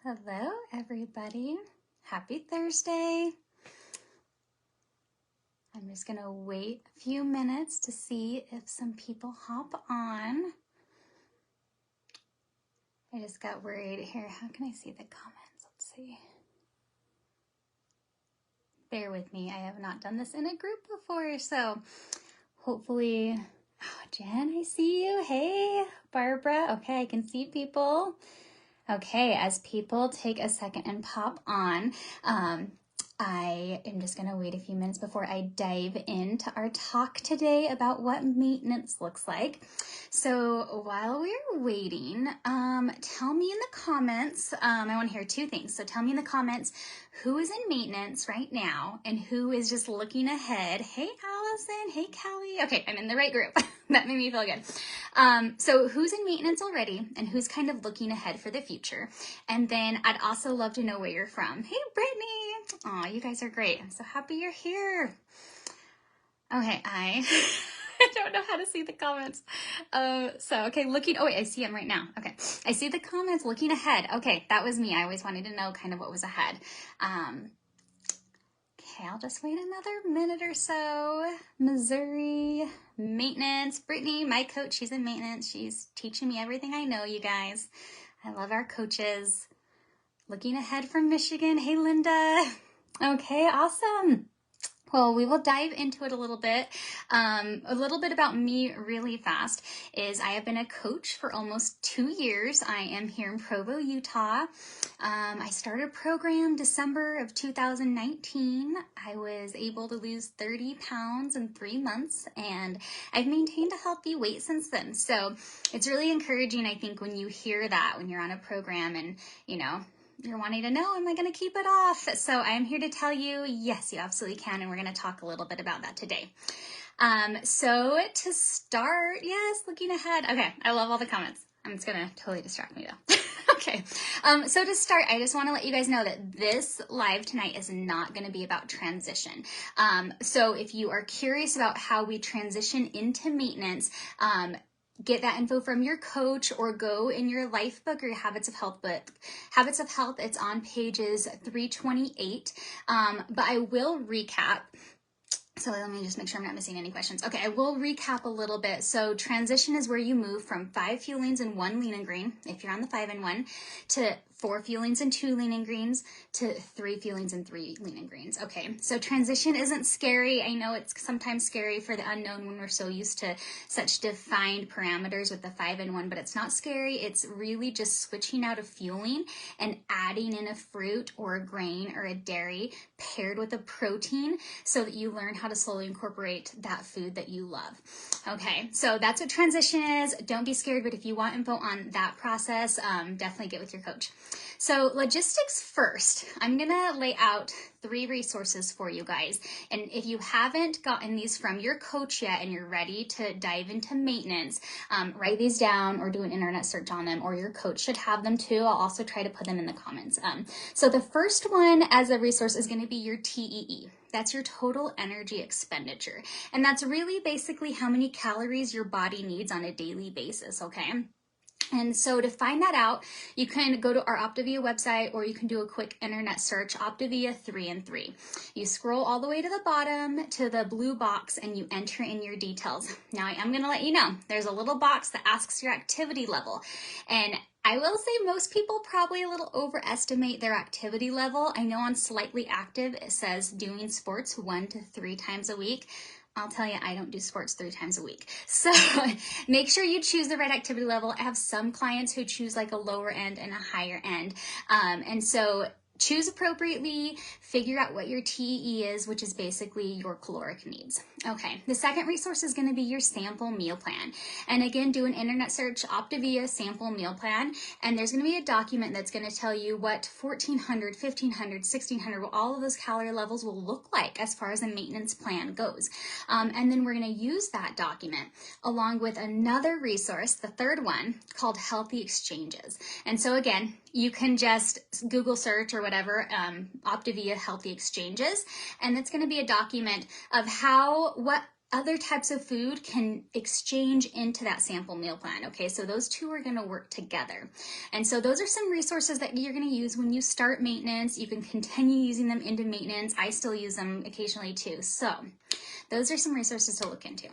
Hello, everybody. Happy Thursday. I'm just going to wait a few minutes to see if some people hop on. I just got worried here. How can I see the comments? Let's see. Bear with me. I have not done this in a group before, so hopefully... Oh, Jen, I see you. Hey, Barbara. Okay, I can see people. Okay, as people take a second and pop on, I am just going to wait a few minutes before I dive into our talk today about what maintenance looks like. So while we're waiting, tell me in the comments, I want to hear two things. So tell me in the comments who is in maintenance right now and who is just looking ahead. Hey, Allison. Hey, Kelly. Okay, I'm in the right group. That made me feel good. So who's in maintenance already and who's kind of looking ahead for the future? And then I'd also love to know where you're from. Hey, Brittany. Aw, you guys are great. I'm so happy you're here. Okay, I don't know how to see the comments. Okay, looking, oh wait, I see them right now. Okay, I see the comments, looking ahead. Okay, that was me. I always wanted to know kind of what was ahead. Okay, I'll just wait another minute or so. Missouri, maintenance. Brittany, my coach, she's in maintenance. She's teaching me everything I know, you guys. I love our coaches. Looking ahead from Michigan. Hey, Linda. Okay, awesome. Well, we will dive into it a little bit. A little bit about me really fast is I have been a coach for almost 2 years. I am here in Provo, Utah. I started a program December of 2019. I was able to lose 30 pounds in 3 months, and I've maintained a healthy weight since then. So it's really encouraging, I think, when you hear that, when you're on a program and, you know, you're wanting to know, am I going to keep it off? So I'm here to tell you, yes, you absolutely can. And we're going to talk a little bit about that today. So to start, yes, looking ahead. Okay. I love all the comments. It's going to totally distract me though. Okay. So to start, I just want to let you guys know that this live tonight is not going to be about transition. So if you are curious about how we transition into maintenance, get that info from your coach or go in your life book or your Habits of Health book. Habits of Health, it's on pages 328. But I will recap. So let me just make sure I'm not missing any questions. Okay, I will recap a little bit. So transition is where you move from 5 fuelings and 1 lean and green, if you're on the 5 and 1, to 4 fuelings and 2 lean and greens, to 3 fuelings and 3 lean and greens. Okay, so transition isn't scary. I know it's sometimes scary for the unknown when we're so used to such defined parameters with the 5 and 1, but it's not scary. It's really just switching out a fueling and adding in a fruit or a grain or a dairy paired with a protein so that you learn how to slowly incorporate that food that you love. Okay, so that's what transition is. Don't be scared, but if you want info on that process, definitely get with your coach. So logistics first, I'm gonna lay out 3 resources for you guys. And if you haven't gotten these from your coach yet and you're ready to dive into maintenance, write these down or do an internet search on them, or your coach should have them too. I'll also try to put them in the comments. So the first one as a resource is gonna be your TEE. That's your total energy expenditure. And that's really basically how many calories your body needs on a daily basis, okay? And so to find that out, you can go to our Optavia website or you can do a quick internet search, Optavia 3 and 3. You scroll all the way to the bottom to the blue box and you enter in your details. Now I am going to let you know, there's a little box that asks your activity level. And I will say most people probably a little overestimate their activity level. I know on Slightly Active, it says doing sports 1 to 3 times a week. I'll tell you, I don't do sports 3 times a week. So make sure you choose the right activity level. I have some clients who choose like a lower end and a higher end. And so choose appropriately, figure out what your TEE is, which is basically your caloric needs. Okay, the second resource is going to be your sample meal plan. And again, do an internet search, Optavia sample meal plan, and there's going to be a document that's going to tell you what 1400, 1500, 1600, all of those calorie levels will look like as far as a maintenance plan goes. And then we're going to use that document along with another resource, the third one, called Healthy Exchanges. And so again, you can just Google search or whatever, Optavia Healthy Exchanges, and it's going to be a document of what other types of food can exchange into that sample meal plan. Okay, so those two are going to work together. And so those are some resources that you're going to use when you start maintenance. You can continue using them into maintenance. I still use them occasionally too. So those are some resources to look into.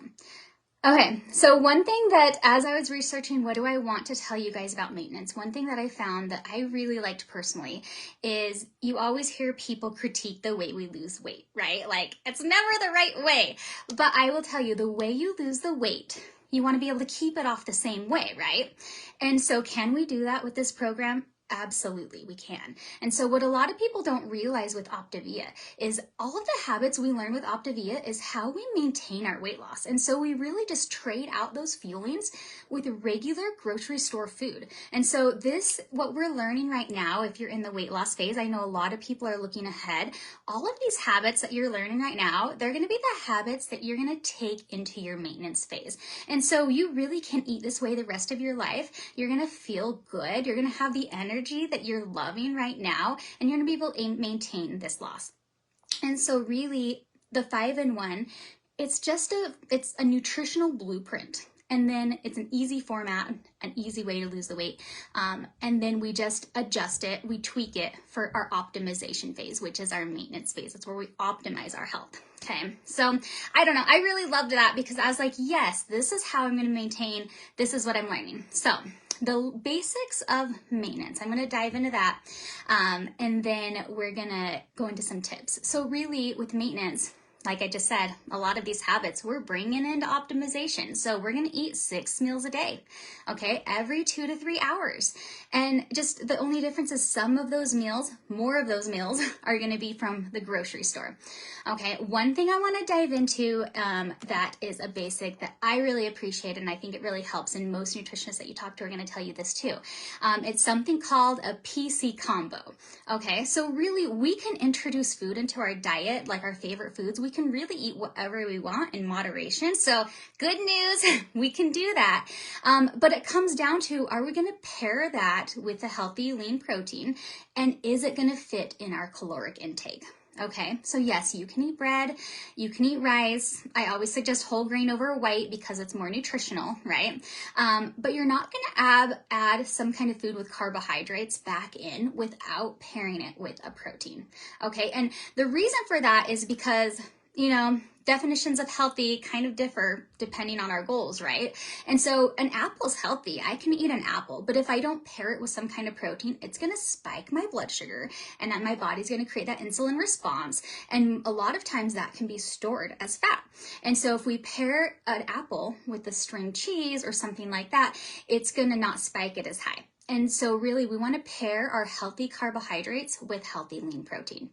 Okay, so one thing that as I was researching, what do I want to tell you guys about maintenance? One thing that I found that I really liked personally is you always hear people critique the way we lose weight, right? Like, it's never the right way. But I will tell you, the way you lose the weight, you want to be able to keep it off the same way, right? And so can we do that with this program? Absolutely, we can. And so what a lot of people don't realize with Optavia is all of the habits we learn with Optavia is how we maintain our weight loss. And so we really just trade out those feelings with regular grocery store food. And so this, what we're learning right now, if you're in the weight loss phase, I know a lot of people are looking ahead. All of these habits that you're learning right now, they're going to be the habits that you're going to take into your maintenance phase. And so you really can eat this way the rest of your life. You're going to feel good. You're going to have the energy that you're loving right now, and you're going to be able to maintain this loss. And so really the 5-in-1, it's a nutritional blueprint. And then it's an easy format, an easy way to lose the weight. And then we just adjust it, we tweak it for our optimization phase, which is our maintenance phase. That's where we optimize our health. Okay, so I don't know. I really loved that because I was like, yes, this is how I'm going to maintain. This is what I'm learning. So the basics of maintenance, I'm going to dive into that. And then we're going to go into some tips. So really with maintenance, like I just said, a lot of these habits we're bringing into optimization. So we're going to eat 6 meals a day, okay, every 2 to 3 hours. And just the only difference is some of those meals, more of those meals are going to be from the grocery store. Okay, one thing I want to dive into that is a basic that I really appreciate, and I think it really helps, and most nutritionists that you talk to are going to tell you this too. It's something called a PC combo. Okay, so really we can introduce food into our diet, like our favorite foods. We can really eat whatever we want in moderation. So good news, we can do that. But it comes down to, are we going to pair that with a healthy lean protein, and is it going to fit in our caloric intake? Okay, so yes, you can eat bread, you can eat rice. I always suggest whole grain over white because it's more nutritional, right? But you're not going to add some kind of food with carbohydrates back in without pairing it with a protein. Okay, and the reason for that is because, you know, definitions of healthy kind of differ depending on our goals, right? And so an apple's healthy. I can eat an apple, but if I don't pair it with some kind of protein, it's going to spike my blood sugar, and then my body's going to create that insulin response. And a lot of times that can be stored as fat. And so if we pair an apple with a string cheese or something like that, it's going to not spike it as high. And so really we want to pair our healthy carbohydrates with healthy lean protein.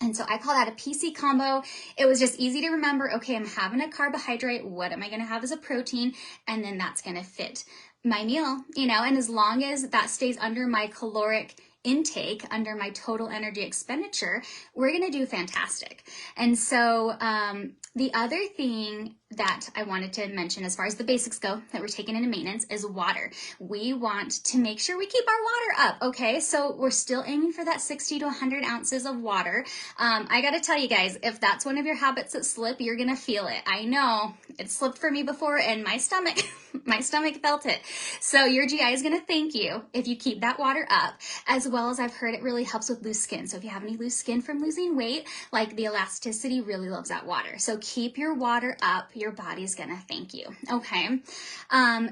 And so I call that a PC combo. It was just easy to remember, okay, I'm having a carbohydrate. What am I going to have as a protein? And then that's going to fit my meal, you know, and as long as that stays under my caloric intake, under my total energy expenditure, we're going to do fantastic. And so the other thing that I wanted to mention as far as the basics go that we're taking into maintenance is water. We want to make sure we keep our water up, okay? So we're still aiming for that 60 to 100 ounces of water. I got to tell you guys, if that's one of your habits that slip, you're going to feel it. I know it slipped for me before, and my stomach, my stomach felt it. So your GI is going to thank you if you keep that water up, as well as I've heard it really helps with loose skin. So if you have any loose skin from losing weight, like the elasticity really loves that water. So keep your water up. Your body's gonna thank you. Okay.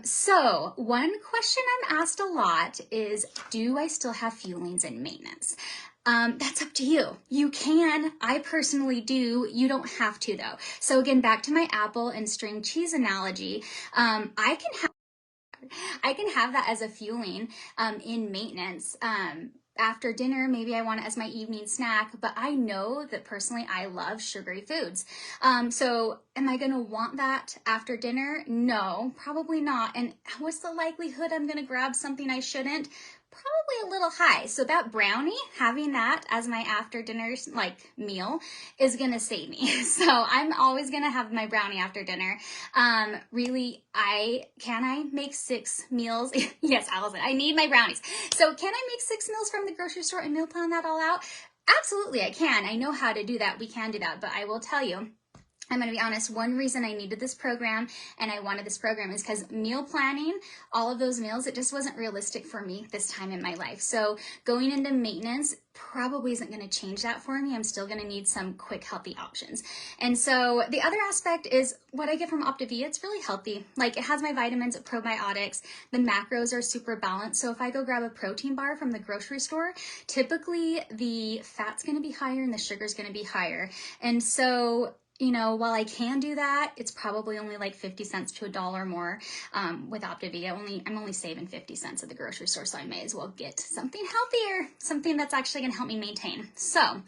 So one question I'm asked a lot is, do I still have feelings in maintenance? That's up to you. You can. I personally do. You don't have to though. So again, back to my apple and string cheese analogy, I can have that as a fueling in maintenance. After dinner, maybe I want it as my evening snack, but I know that personally I love sugary foods. So am I going to want that after dinner? No, probably not. And what's the likelihood I'm going to grab something I shouldn't? Probably a little high. So that brownie, having that as my after dinner meal is going to save me. So I'm always going to have my brownie after dinner. Really, can I make 6 meals? Yes, Allison, I need my brownies. So can I make 6 meals from the grocery store and meal plan that all out? Absolutely, I can. I know how to do that. We can do that. But I will tell you, I'm going to be honest, one reason I needed this program and I wanted this program is because meal planning, all of those meals, it just wasn't realistic for me this time in my life. So going into maintenance probably isn't going to change that for me. I'm still going to need some quick, healthy options. And so the other aspect is what I get from Optavia. It's really healthy. Like, it has my vitamins, probiotics, the macros are super balanced. So if I go grab a protein bar from the grocery store, typically the fat's going to be higher and the sugar's going to be higher. And so, you know, while I can do that, it's probably only like 50 cents to $1 more with Optavia. I'm only saving 50 cents at the grocery store, so I may as well get something healthier, something that's actually going to help me maintain. So,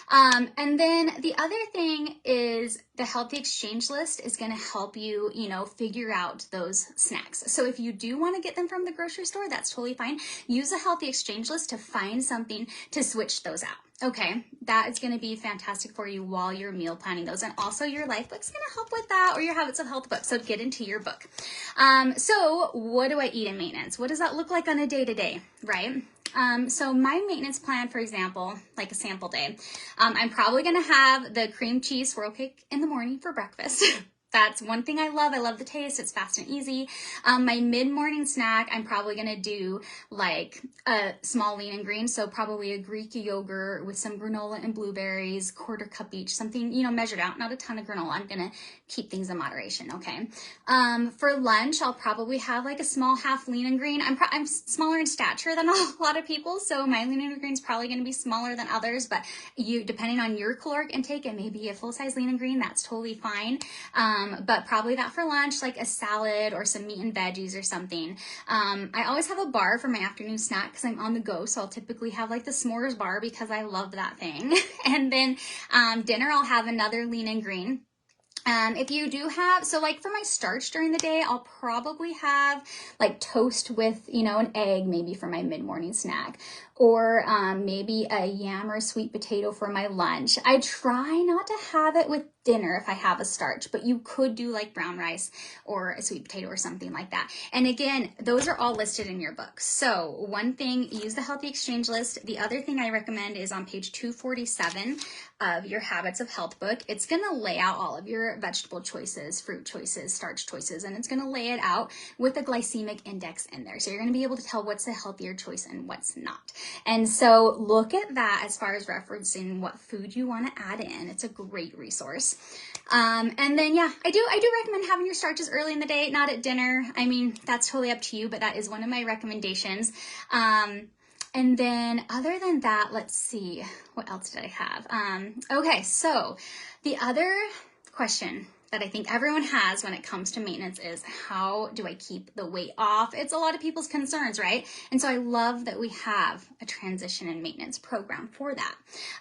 and then the other thing is the Healthy Exchange List is going to help you, you know, figure out those snacks. So if you do want to get them from the grocery store, that's totally fine. Use a Healthy Exchange List to find something to switch those out. Okay, that is going to be fantastic for you while you're meal planning those. And also your life book's going to help with that, or your Habits of Health book. So get into your book. So what do I eat in maintenance? What does that look like on a day-to-day, right? So my maintenance plan, for example, like a sample day, I'm probably going to have the cream cheese swirl cake in the morning for breakfast. That's one thing I love. I love the taste. It's fast and easy. My mid-morning snack, I'm probably going to do like a small lean and green. So probably a Greek yogurt with some granola and blueberries, 1/4 cup each, something, you know, measured out, not a ton of granola. I'm going to keep things in moderation. Okay. For lunch, I'll probably have like a small half lean and green. I'm smaller in stature than a lot of people. So my lean and green is probably going to be smaller than others, but depending on your caloric intake, it may be a full-size lean and green. That's totally fine. But probably that for lunch, like a salad or some meat and veggies or something. I always have a bar for my afternoon snack because I'm on the go. So I'll typically have like the s'mores bar because I love that thing. And then dinner, I'll have another lean and green. If you do have, so like for my starch during the day, I'll probably have like toast with, you know, an egg maybe for my mid-morning snack, or maybe a yam or a sweet potato for my lunch. I try not to have it with dinner if I have a starch, but you could do like brown rice or a sweet potato or something like that. And again, those are all listed in your book. So one thing, use the Healthy Exchange List. The other thing I recommend is on page 247 of your Habits of Health book. It's going to lay out all of your vegetable choices, fruit choices, starch choices, and it's going to lay it out with a glycemic index in there. So you're going to be able to tell what's a healthier choice and what's not. And so look at that as far as referencing what food you want to add in. It's a great resource. And then, yeah, I do recommend having your starches early in the day, not at dinner. I mean, that's totally up to you, but that is one of my recommendations. And then other than that, let's see, what else did I have? Okay, so the other question that I think everyone has when it comes to maintenance is, how do I keep the weight off? It's a lot of people's concerns, right? And so I love that we have a transition and maintenance program for that.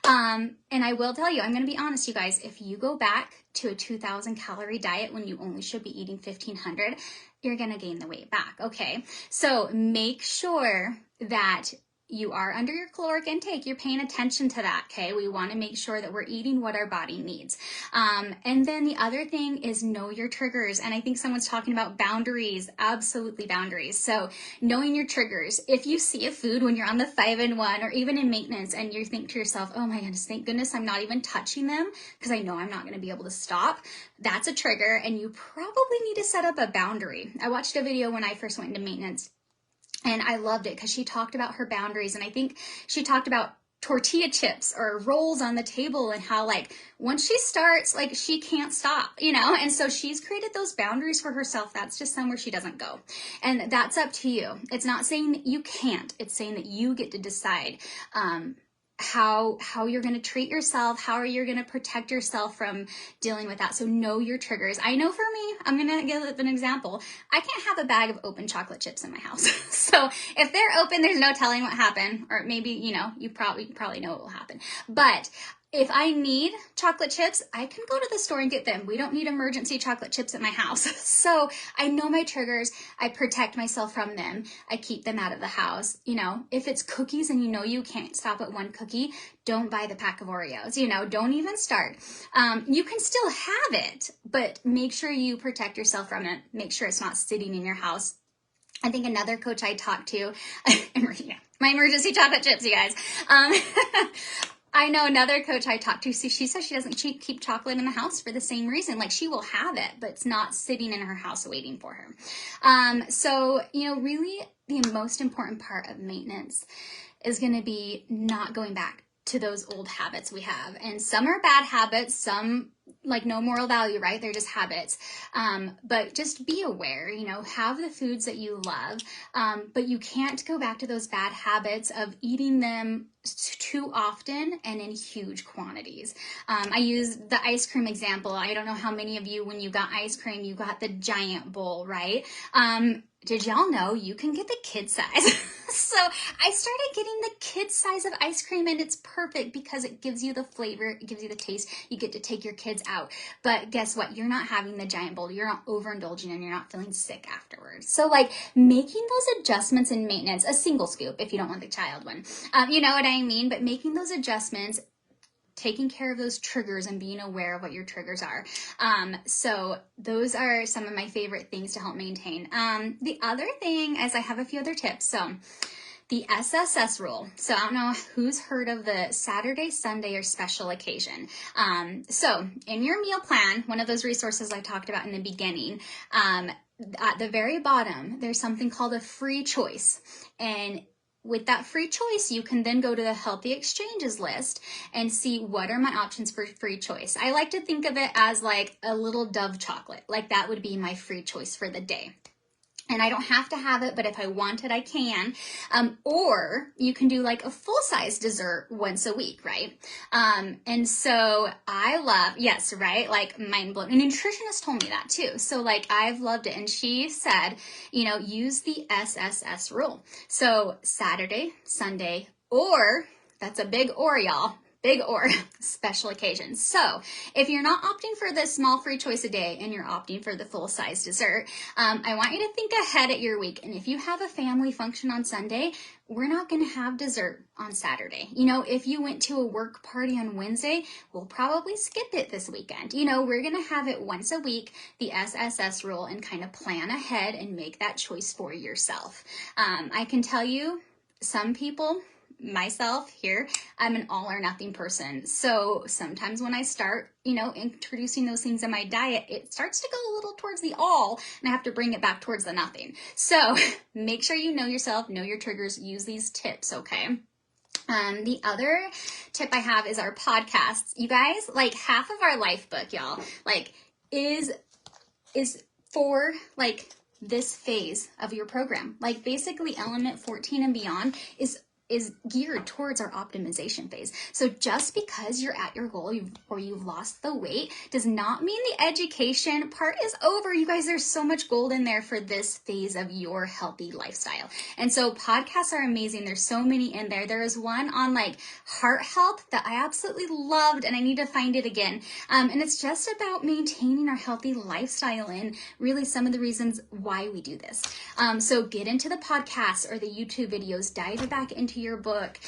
And I will tell you, I'm going to be honest, you guys, if you go back to a 2,000 calorie diet when you only should be eating 1,500, you're going to gain the weight back. Okay. So make sure that you are under your caloric intake. You're paying attention to that, okay? We want to make sure that we're eating what our body needs. And then the other thing is know your triggers. And I think someone's talking about boundaries, absolutely boundaries. So knowing your triggers. If you see a food when you're on the 5 and 1 or even in maintenance and you think to yourself, oh my goodness, thank goodness I'm not even touching them because I know I'm not going to be able to stop. That's a trigger and you probably need to set up a boundary. I watched a video when I first went into maintenance, and I loved it because she talked about her boundaries. And I think she talked about tortilla chips or rolls on the table and how like once she starts, like she can't stop, you know? And so she's created those boundaries for herself. That's just somewhere she doesn't go. And that's up to you. It's not saying that you can't. It's saying that you get to decide how you're going to treat yourself, how are you going to protect yourself from dealing with that. So know your triggers. I know for me, I'm going to give an example. I can't have a bag of open chocolate chips in my house. So if they're open, there's no telling what happened, or maybe, you know, you probably know what will happen. But if I need chocolate chips, I can go to the store and get them. We don't need emergency chocolate chips at my house. So I know my triggers. I protect myself from them. I keep them out of the house. You know, if it's cookies and you know you can't stop at one cookie, don't buy the pack of Oreos. You know, don't even start. You can still have it, but make sure you protect yourself from it. Make sure it's not sitting in your house. I think another coach I talked to, my emergency chocolate chips, you guys. I know another coach I talked to, so she says she doesn't keep chocolate in the house for the same reason. Like, she will have it, but it's not sitting in her house waiting for her. So, really the most important part of maintenance is going to be not going back to those old habits we have. And some are bad habits, some like no moral value, right? They're just habits. But just be aware, have the foods that you love, but you can't go back to those bad habits of eating them too often and in huge quantities. I use the ice cream example. I don't know how many of you, when you got ice cream, you got the giant bowl, right? Did y'all know you can get the kid size? So I started getting the kid size of ice cream, and it's perfect because it gives you the flavor, it gives you the taste. You get to take your kids out. But guess what? You're not having the giant bowl. You're not overindulging, and you're not feeling sick afterwards. So like making those adjustments in maintenance, a single scoop if you don't want the child one. You know what I mean? But making those adjustments, taking care of those triggers and being aware of what your triggers are. So those are some of my favorite things to help maintain. The other thing is I have a few other tips. So the SSS rule. So I don't know who's heard of the Saturday, Sunday, or special occasion. So in your meal plan, one of those resources I talked about in the beginning, at the very bottom, there's something called a free choice. And with that free choice, you can then go to the healthy exchanges list and see what are my options for free choice. I like to think of it as like a little Dove chocolate. Like that would be my free choice for the day. And I don't have to have it, but if I want it, I can. Or you can do like a full-size dessert once a week, right? And so I love, yes, right? Like mind blown. A nutritionist told me that too. So like I've loved it. And she said, use the SSS rule. So Saturday, Sunday, or, that's a big or, y'all. Big or, special occasions. So if you're not opting for the small free choice a day and you're opting for the full size dessert, I want you to think ahead at your week. And if you have a family function on Sunday, we're not going to have dessert on Saturday. If you went to a work party on Wednesday, we'll probably skip it this weekend. We're going to have it once a week, the SSS rule, and kind of plan ahead and make that choice for yourself. I can tell you, some people, myself here, I'm an all or nothing person. So sometimes when I start, introducing those things in my diet, it starts to go a little towards the all and I have to bring it back towards the nothing. So make sure you know yourself, know your triggers, use these tips, okay? The other tip I have is our podcasts. You guys, like half of our life book, y'all, like is for like this phase of your program. Like basically element 14 and beyond is geared towards our optimization phase. So just because you're at your goal or you've lost the weight does not mean the education part is over. You guys, there's so much gold in there for this phase of your healthy lifestyle. And so podcasts are amazing. There's so many in there. There is one on like heart health that I absolutely loved, and I need to find it again. And it's just about maintaining our healthy lifestyle and really some of the reasons why we do this. So get into the podcasts or the YouTube videos, dive back into your book,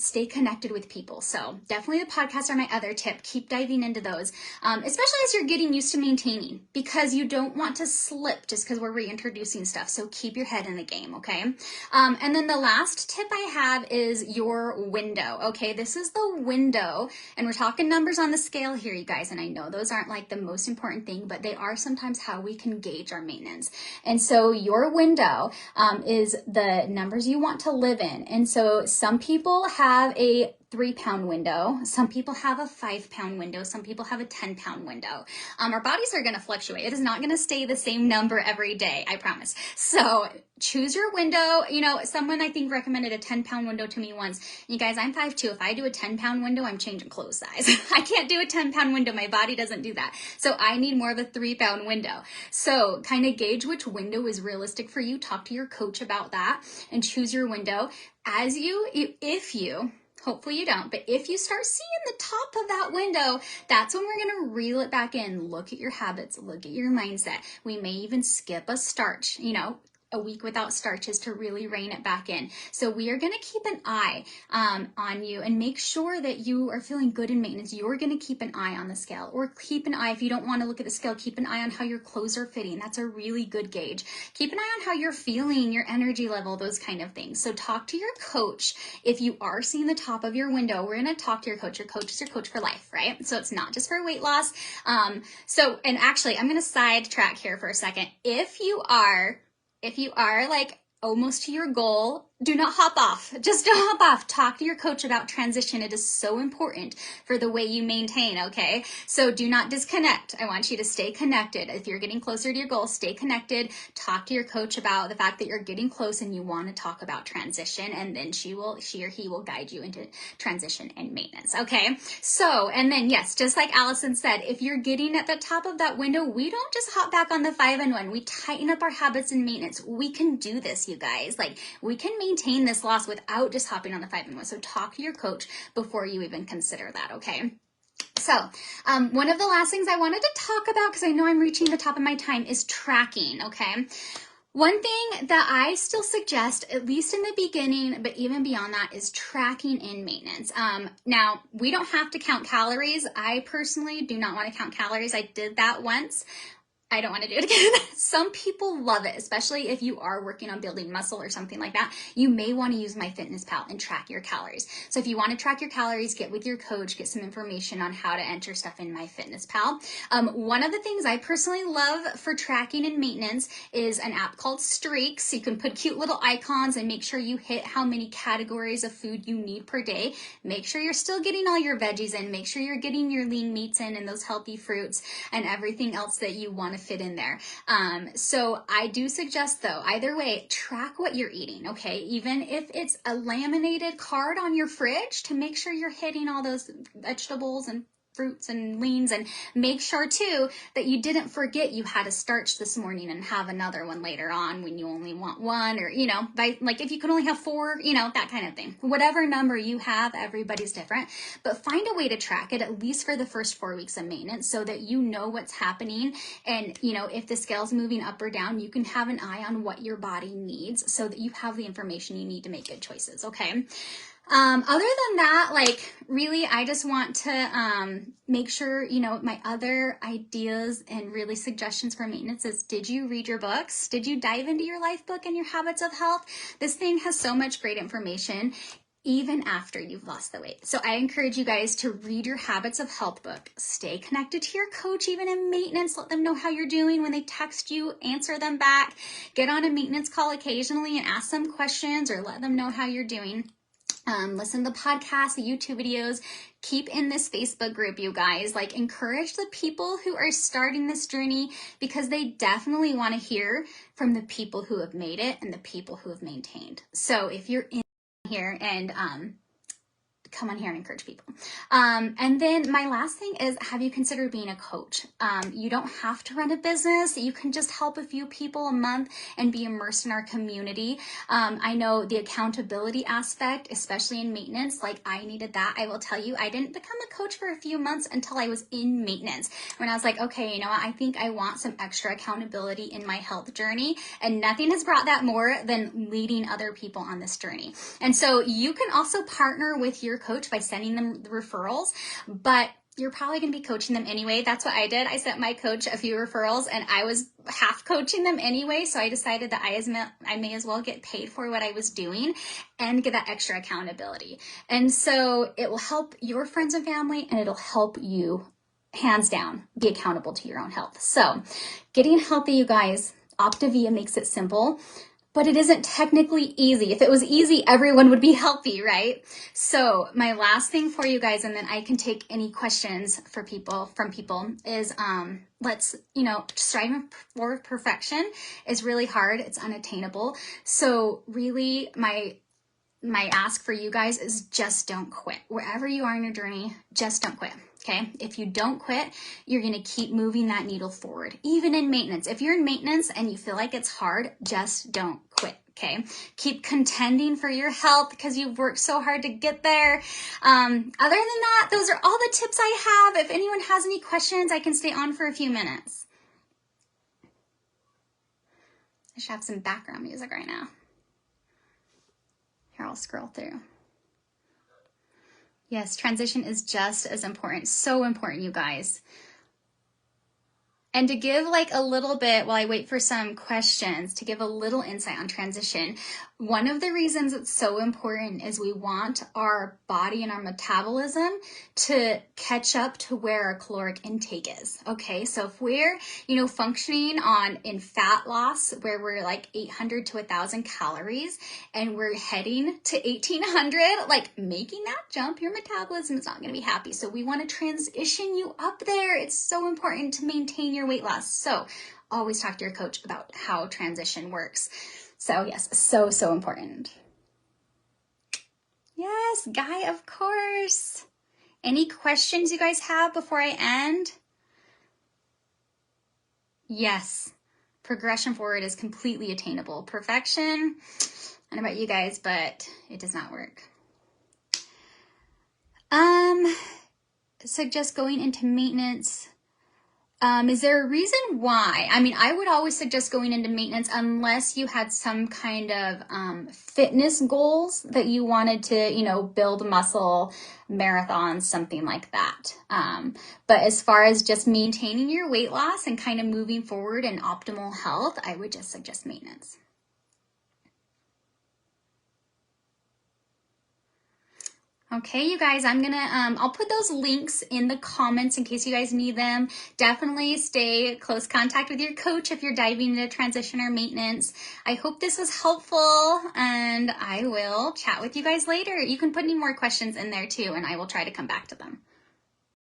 stay connected with people. So definitely the podcasts are my other tip. Keep diving into those, especially as you're getting used to maintaining, because you don't want to slip just because we're reintroducing stuff. So keep your head in the game, okay? And then the last tip I have is your window, okay? This is the window, and we're talking numbers on the scale here, you guys, and I know those aren't like the most important thing, but they are sometimes how we can gauge our maintenance. And so your window is the numbers you want to live in. And so some people have a 3-pound window. Some people have a 5-pound window. Some people have a 10-pound window. Our bodies are going to fluctuate. It is not going to stay the same number every day, I promise. So choose your window. Someone I think recommended a 10-pound window to me once. You guys, I'm 5'2". If I do a 10-pound window, I'm changing clothes size. I can't do a 10-pound window. My body doesn't do that. So I need more of a 3-pound window. So kind of gauge which window is realistic for you. Talk to your coach about that and choose your window. Hopefully you don't, but if you start seeing the top of that window, that's when we're going to reel it back in. Look at your habits, look at your mindset. We may even skip a starch, a week without starches to really rein it back in. So we are going to keep an eye on you and make sure that you are feeling good in maintenance. You're going to keep an eye on the scale, or keep an eye, if you don't want to look at the scale, keep an eye on how your clothes are fitting. That's a really good gauge. Keep an eye on how you're feeling, your energy level, those kind of things. So talk to your coach. If you are seeing the top of your window, we're going to talk to your coach. Your coach is your coach for life, right? So it's not just for weight loss. And actually, I'm going to sidetrack here for a second. If you are like almost to your goal, do not hop off. Just don't hop off. Talk to your coach about transition. It is so important for the way you maintain, okay? So do not disconnect. I want you to stay connected. If you're getting closer to your goal, stay connected. Talk to your coach about the fact that you're getting close and you want to talk about transition, and then she or he will guide you into transition and maintenance, okay? So, and then yes, just like Allison said, if you're getting at the top of that window, we don't just hop back on the 5 and 1. We tighten up our habits and maintenance. We can do this, you guys. Like, we can maintain this loss without just hopping on the 5 and 1. So talk to your coach before you even consider that, okay? So one of the last things I wanted to talk about, because I know I'm reaching the top of my time, is tracking, okay? One thing that I still suggest, at least in the beginning, but even beyond that, is tracking in maintenance. Now, we don't have to count calories. I personally do not want to count calories. I did that once. I don't want to do it again. Some people love it, especially if you are working on building muscle or something like that. You may want to use MyFitnessPal and track your calories. So if you want to track your calories, get with your coach, get some information on how to enter stuff in MyFitnessPal. One of the things I personally love for tracking and maintenance is an app called Streaks. You can put cute little icons and make sure you hit how many categories of food you need per day. Make sure you're still getting all your veggies in. Make sure you're getting your lean meats in and those healthy fruits and everything else that you want to fit in there. So I do suggest, though, either way, track what you're eating, okay? Even if it's a laminated card on your fridge, to make sure you're hitting all those vegetables and fruits and leans, and make sure too that you didn't forget you had a starch this morning and have another one later on when you only want one, or like if you could only have 4, that kind of thing. Whatever number you have, everybody's different, but find a way to track it, at least for the first 4 weeks of maintenance, so that you know what's happening. And if the scale's moving up or down, you can have an eye on what your body needs, so that you have the information you need to make good choices, okay? Other than that, like, really, I just want to make sure, my other ideas and really suggestions for maintenance is, did you read your books? Did you dive into your life book and your habits of health? This thing has so much great information, even after you've lost the weight. So I encourage you guys to read your Habits of Health book. Stay connected to your coach, even in maintenance. Let them know how you're doing. When they text you, answer them back. Get on a maintenance call occasionally and ask them questions, or let them know how you're doing. Listen to the podcasts, the YouTube videos. Keep in this Facebook group, you guys. Like, encourage the people who are starting this journey, because they definitely want to hear from the people who have made it and the people who have maintained. So if you're in here, and come on here and encourage people. And then my last thing is, have you considered being a coach? You don't have to run a business. You can just help a few people a month and be immersed in our community. I know the accountability aspect, especially in maintenance, like I needed that. I will tell you, I didn't become a coach for a few months until I was in maintenance, when I was like, okay, you know what? I think I want some extra accountability in my health journey, and nothing has brought that more than leading other people on this journey. And so you can also partner with your coach by sending them the referrals, but you're probably going to be coaching them anyway. That's what I did. I sent my coach a few referrals, and I was half coaching them anyway. So I decided that I may as well get paid for what I was doing and get that extra accountability. And so it will help your friends and family, and it'll help you, hands down, be accountable to your own health. So getting healthy, you guys, Optavia makes it simple. But it isn't technically easy. If it was easy, everyone would be healthy, right? So my last thing for you guys, and then I can take any questions from people, is let's, striving for perfection is really hard. It's unattainable. So really my ask for you guys is, just don't quit. Wherever you are in your journey, just don't quit. Okay. If you don't quit, you're going to keep moving that needle forward, even in maintenance. If you're in maintenance and you feel like it's hard, just don't quit. Okay. Keep contending for your health, because you've worked so hard to get there. Other than that, those are all the tips I have. If anyone has any questions, I can stay on for a few minutes. I should have some background music right now. Here, I'll scroll through. Yes, transition is just as important. So important, you guys. And to give like a little bit, while I wait for some questions, to give a little insight on transition, one of the reasons it's so important is we want our body and our metabolism to catch up to where our caloric intake is. Okay, so if we're, functioning in fat loss where we're like 800 to 1,000 calories and we're heading to 1,800, like making that jump, your metabolism is not going to be happy. So we want to transition you up there. It's so important to maintain your weight loss. So always talk to your coach about how transition works. So yes, so important. Yes, Guy, of course. Any questions you guys have before I end? Yes, progression forward is completely attainable. Perfection, I don't know about you guys, but it does not work. Suggest going into maintenance. Is there a reason why? I mean, I would always suggest going into maintenance unless you had some kind of fitness goals that you wanted to, build muscle, marathons, something like that. But as far as just maintaining your weight loss and kind of moving forward in optimal health, I would just suggest maintenance. Okay, you guys, I'm gonna, I'll put those links in the comments in case you guys need them. Definitely stay close contact with your coach if you're diving into transition or maintenance. I hope this was helpful, and I will chat with you guys later. You can put any more questions in there too, and I will try to come back to them.